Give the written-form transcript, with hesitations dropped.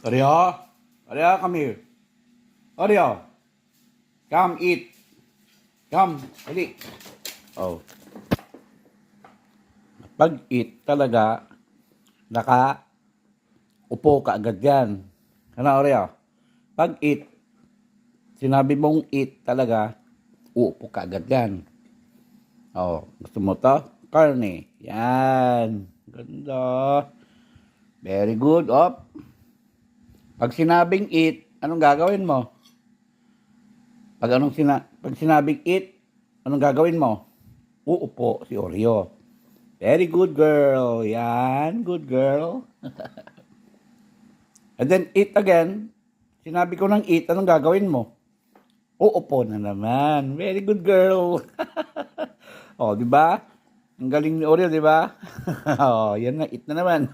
Oreo, Oreo, come here. Oreo, come eat. Come, dali. Oh. Pag eat talaga, upo ka agad yan. Ano, Oreo? Pag eat, sinabi mong eat talaga, uupo ka agad yan. Oh, gusto mo to? Karne. Yan. Ganda. Very good. Op. Pag sinabing eat, anong gagawin mo? Pag sinabing eat, anong gagawin mo? Uupo si Oreo. Very good girl. Yan, good girl. And then eat again. Sinabi ko ng eat, anong gagawin mo? Uupo na naman. Very good girl. Oh, di ba? Ang galing ni Oreo, di ba? Oh, yan na, eat na naman.